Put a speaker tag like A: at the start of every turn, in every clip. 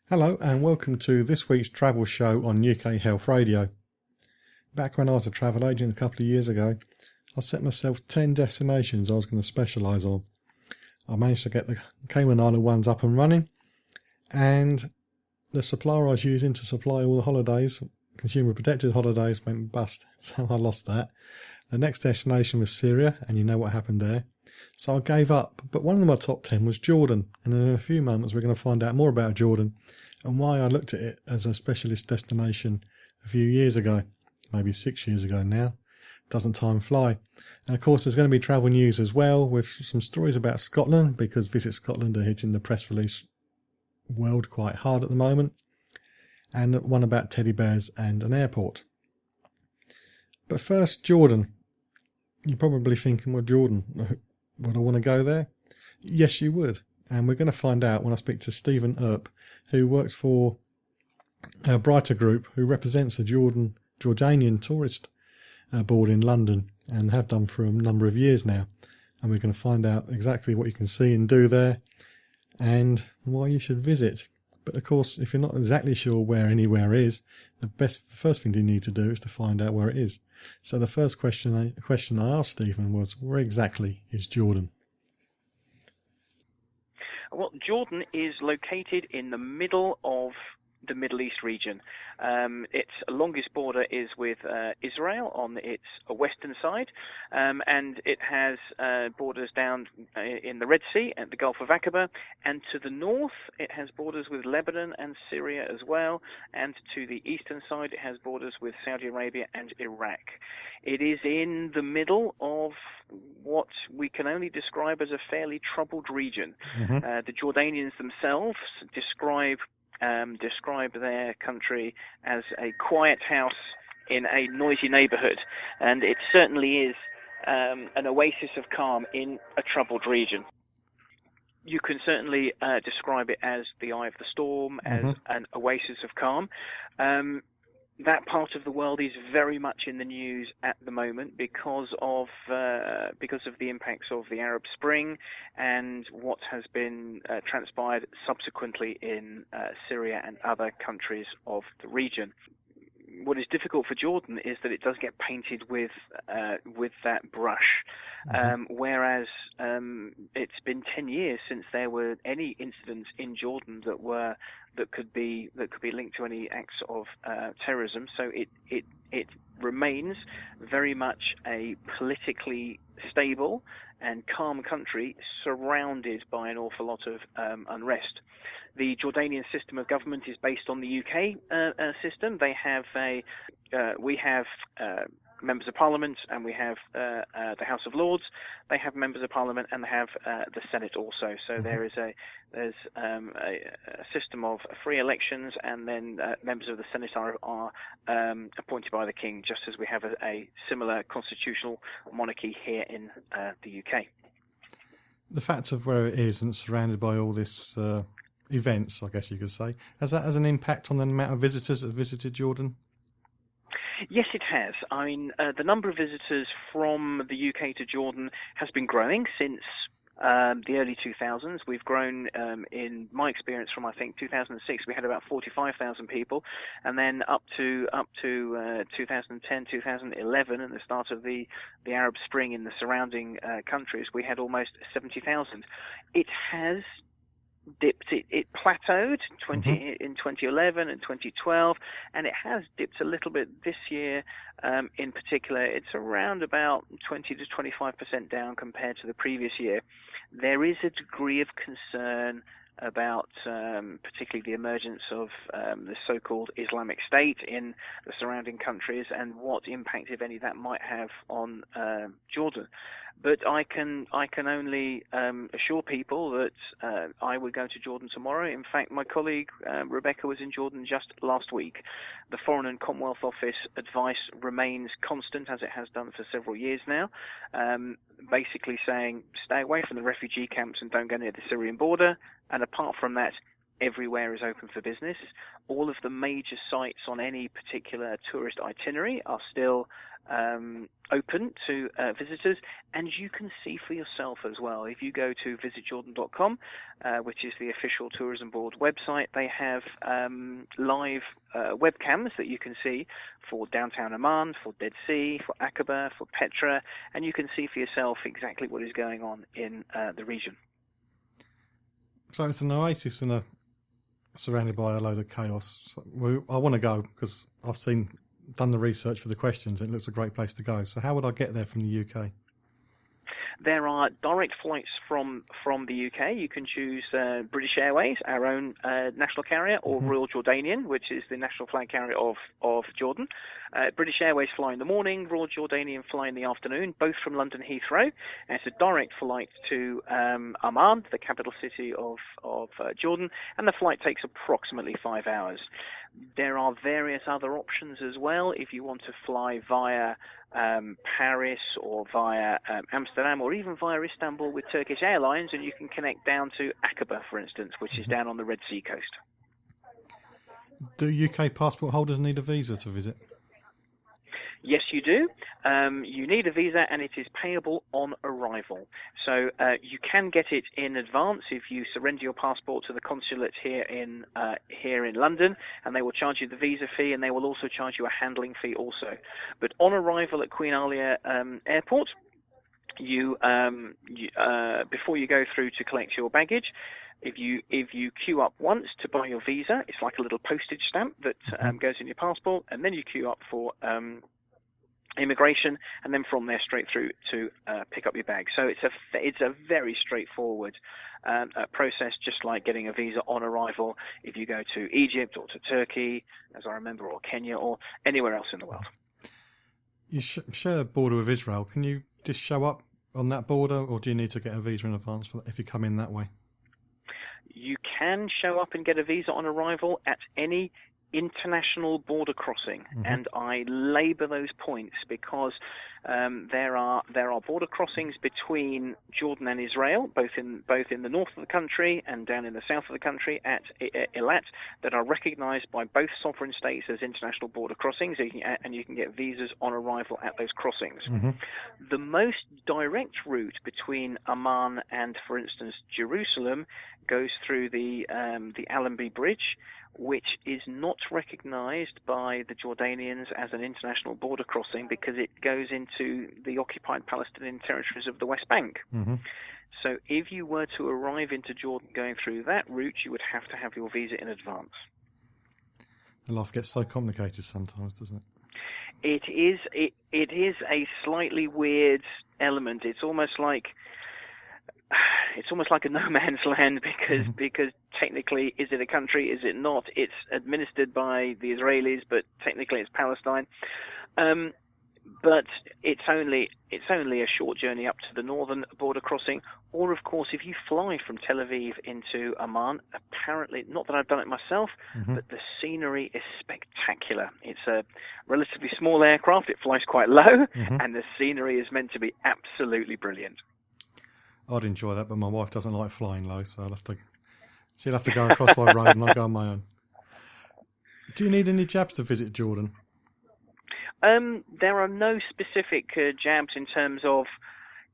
A: Hello and welcome to this week's travel show on UK Health Radio. Back when I was a travel agent a couple of years ago, I set myself 10 destinations I was going to specialise on. I managed to get the Cayman Island ones up and running, and the supplier I was using to supply all the holidays, consumer protected holidays, went bust, so I lost that. The next destination was Syria, and you know what happened there. So I gave up, but one of my top 10 was Jordan, and in a few moments we're going to find out more about Jordan and why I looked at it as a specialist destination a few years ago, maybe 6 years ago now. Doesn't time fly? And of course there's going to be travel news as well, with some stories about Scotland, because Visit Scotland are hitting the press release world quite hard at the moment, and one about teddy bears and an airport. But first, Jordan. You're probably thinking, well, Jordan, would I want to go there? Yes, you would. And we're going to find out when I speak to Stephen Hurp, who works for a Brighter Group, who represents the Jordanian Tourist Board in London, and have done for a number of years now. And we're going to find out exactly what you can see and do there, and why you should visit. But of course, if you're not exactly sure where anywhere is, the first thing you need to do is to find out where it is. So the first question I asked Stephen was, where exactly is Jordan?
B: Well, Jordan is located in the middle of the Middle East region. Its longest border is with Israel on its western side, and it has borders down in the Red Sea and the Gulf of Aqaba, and to the north it has borders with Lebanon and Syria as well, and to the eastern side it has borders with Saudi Arabia and Iraq. It is in the middle of what we can only describe as a fairly troubled region. The Jordanians themselves describe their country as a quiet house in a noisy neighborhood, and it certainly is an oasis of calm in a troubled region. You can certainly describe it as the eye of the storm, as an oasis of calm. That part of the world is very much in the news at the moment because of the impacts of the Arab Spring and what has been transpired subsequently in Syria and other countries of the region. What is difficult for Jordan is that it does get painted with that brush, whereas it's been 10 years since there were any incidents in Jordan that could be linked to any acts of terrorism. So it remains very much a politically stable and calm country surrounded by an awful lot of unrest. The Jordanian system of government is based on the UK system. We have members of parliament, and we have the House of Lords. They have members of parliament, and they have the Senate also. So there's a system of free elections, and then members of the Senate are appointed by the King, just as we have a similar constitutional monarchy here in the UK.
A: The fact of where it is and surrounded by all this events, I guess you could say, has that an impact on the amount of visitors that have visited Jordan?
B: Yes, it has. I mean, the number of visitors from the UK to Jordan has been growing since the early 2000s. We've grown, in my experience, from I think 2006, we had about 45,000 people, and then up to 2010, 2011, and the start of the Arab Spring in the surrounding countries, we had almost 70,000. It has dipped. It plateaued in 2011 and 2012, and it has dipped a little bit this year. In particular, it's around about 20 to 25% down compared to the previous year. There is a degree of concern about particularly the emergence of the so-called Islamic State in the surrounding countries, and what impact, if any, that might have on Jordan. But I can only assure people that I would go to Jordan tomorrow. In fact, my colleague Rebecca was in Jordan just last week. The Foreign and Commonwealth Office advice remains constant, as it has done for several years now, basically saying stay away from the refugee camps and don't go near the Syrian border. And apart from that, everywhere is open for business. All of the major sites on any particular tourist itinerary are still open to visitors, and you can see for yourself as well. If you go to visitjordan.com, which is the official tourism board website, they have live webcams that you can see for downtown Amman, for Dead Sea, for Aqaba, for Petra, and you can see for yourself exactly what is going on in the region.
A: So it's an oasis surrounded by a load of chaos. So I want to go because I've done the research for the questions. It looks a great place to go. So how would I get there from the UK?
B: There are direct flights from the UK. You can choose British Airways, our own national carrier, or Royal Jordanian, which is the national flag carrier of Jordan. British Airways fly in the morning, Royal Jordanian fly in the afternoon, both from London Heathrow. And it's a direct flight to Amman, the capital city of Jordan, and the flight takes approximately 5 hours. There are various other options as well. If you want to fly via Paris or via Amsterdam or even via Istanbul with Turkish Airlines, and you can connect down to Aqaba, for instance, which is down on the Red Sea coast.
A: Do UK passport holders need a visa to visit?
B: Yes, you do. You need a visa, and it is payable on arrival. So you can get it in advance if you surrender your passport to the consulate here in London, and they will charge you the visa fee, and they will also charge you a handling fee also. But on arrival at Queen Alia Airport, you before you go through to collect your baggage, if you queue up once to buy your visa, it's like a little postage stamp that goes in your passport, and then you queue up for immigration, and then from there straight through to pick up your bag. So it's a very straightforward process, just like getting a visa on arrival if you go to Egypt or to Turkey, as I remember, or Kenya or anywhere else in the world.
A: You share a border with Israel. Can you just show up on that border, or do you need to get a visa in advance for if you come in that way?
B: You can show up and get a visa on arrival at any international border crossing, and I labour those points because there are border crossings between Jordan and Israel, both in the north of the country and down in the south of the country at Eilat, that are recognised by both sovereign states as international border crossings, and you can get visas on arrival at those crossings. The most direct route between Amman and, for instance, Jerusalem goes through the Allenby Bridge, which is not recognised by the Jordanians as an international border crossing because it goes into the occupied Palestinian territories of the West Bank. So if you were to arrive into Jordan going through that route, you would have to have your visa in advance.
A: Life gets so complicated sometimes, doesn't it?
B: It is a slightly weird element. It's almost like a no man's land because technically, is it a country? Is it not? It's administered by the Israelis, but technically it's Palestine. But it's only a short journey up to the northern border crossing. Or, of course, if you fly from Tel Aviv into Amman, apparently, not that I've done it myself, but the scenery is spectacular. It's a relatively small aircraft. It flies quite low, and the scenery is meant to be absolutely brilliant.
A: I'd enjoy that, but my wife doesn't like flying low, so she'll have to go across by road and I'll go on my own. Do you need any jabs to visit Jordan?
B: There are no specific jabs in terms of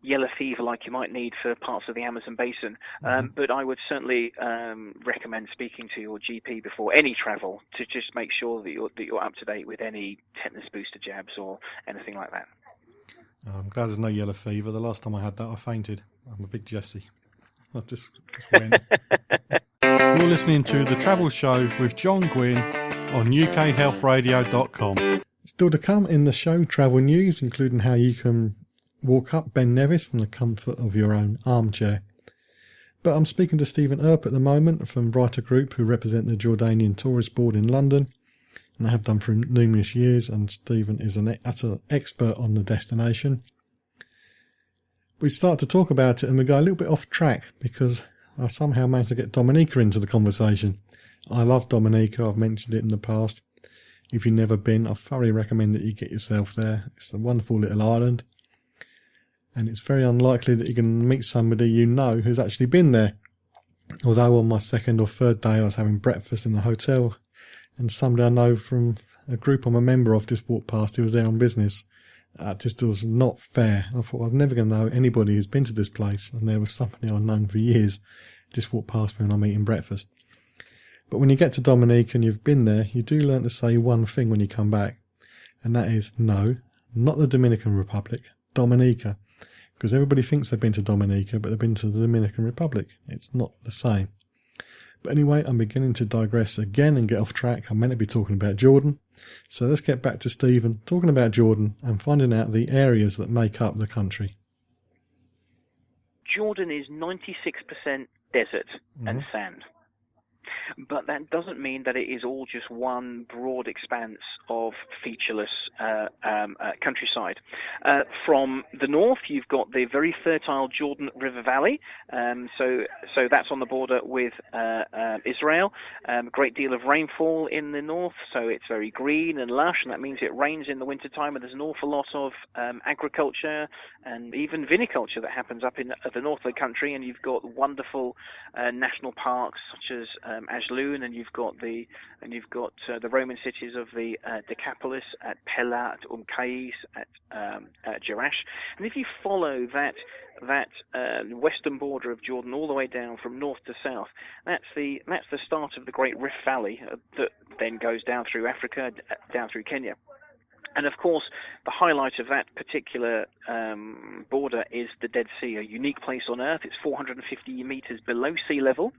B: yellow fever like you might need for parts of the Amazon basin, but I would certainly recommend speaking to your GP before any travel to just make sure that you're up to date with any tetanus booster jabs or anything like that.
A: I'm glad there's no yellow fever. The last time I had that, I fainted. I'm a big Jessie. I just went. You're listening to The Travel Show with John Guinn on ukhealthradio.com. Still to come in the show, travel news, including how you can walk up Ben Nevis from the comfort of your own armchair. But I'm speaking to Stephen Hurp at the moment from Brighter Group, who represent the Jordanian Tourist Board in London. And they have done for numerous years, and Stephen is an utter expert on the destination. We start to talk about it and we go a little bit off track because I somehow managed to get Dominica into the conversation. I love Dominica, I've mentioned it in the past. If you've never been, I thoroughly recommend that you get yourself there. It's a wonderful little island, and it's very unlikely that you can meet somebody you know who's actually been there. Although on my second or third day I was having breakfast in the hotel, and somebody I know from a group I'm a member of just walked past who was there on business. Just was not fair. I thought I'm never going to know anybody who's been to this place, and there was somebody I've known for years just walked past me when I'm eating breakfast. But when you get to Dominica and you've been there, you do learn to say one thing when you come back, and that is no, not the Dominican Republic, Dominica. Because everybody thinks they've been to Dominica, but they've been to the Dominican Republic. It's not the same. But anyway, I'm beginning to digress again and get off track. I'm meant to be talking about Jordan. So let's get back to Stephen talking about Jordan and finding out the areas that make up the country.
B: Jordan is 96% desert and sand. But that doesn't mean that it is all just one broad expanse of featureless countryside. From the north, you've got the very fertile Jordan River Valley. So that's on the border with Israel. A great deal of rainfall in the north, so it's very green and lush, and that means it rains in the wintertime, and there's an awful lot of agriculture and even viniculture that happens up in the north of the country. And you've got wonderful national parks such as Ajloon, and you've got the Roman cities of the Decapolis at Pella, at Qais, at Jerash. And if you follow that western border of Jordan all the way down from north to south, that's the start of the Great Rift Valley that then goes down through Africa, down through Kenya. And of course, the highlight of that particular border is the Dead Sea, a unique place on Earth. It's 450 meters below sea level.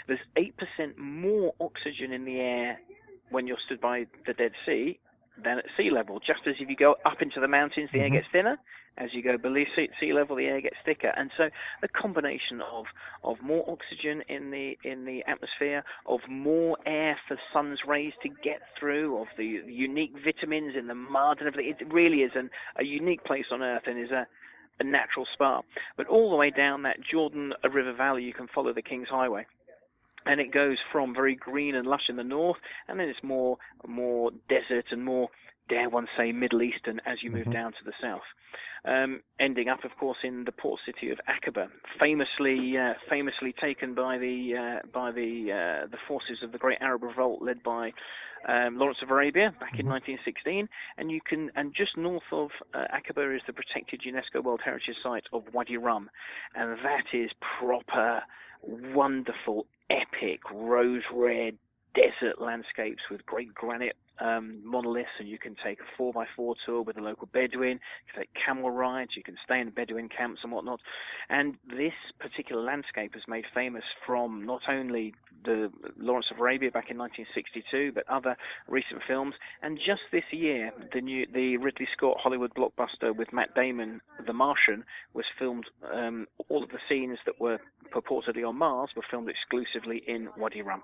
B: There's 8% more oxygen in the air when you're stood by the Dead Sea than at sea level. Just as if you go up into the mountains, the air gets thinner. As you go below sea level, the air gets thicker. And so the combination of more oxygen in the atmosphere, of more air for sun's rays to get through, of the unique vitamins in the mud and everything, it really is a unique place on Earth and is a natural spa. But all the way down that Jordan River Valley, you can follow the King's Highway. And it goes from very green and lush in the north, and then it's more desert and more, dare one say, Middle Eastern as you move down to the south. Ending up, of course, in the port city of Aqaba, famously taken by the forces of the Great Arab Revolt, led by Lawrence of Arabia back in 1916. And just north of Aqaba is the protected UNESCO World Heritage Site of Wadi Rum, and that is proper, wonderful, epic, rose red desert landscapes with great granite monoliths, and you can take a 4x4 tour with a local Bedouin, you can take camel rides, you can stay in Bedouin camps and whatnot. And this particular landscape is made famous from not only the Lawrence of Arabia back in 1962, but other recent films. And just this year, the Ridley Scott Hollywood blockbuster with Matt Damon, The Martian, was filmed. All of the scenes that were purportedly on Mars were filmed exclusively in Wadi Rum.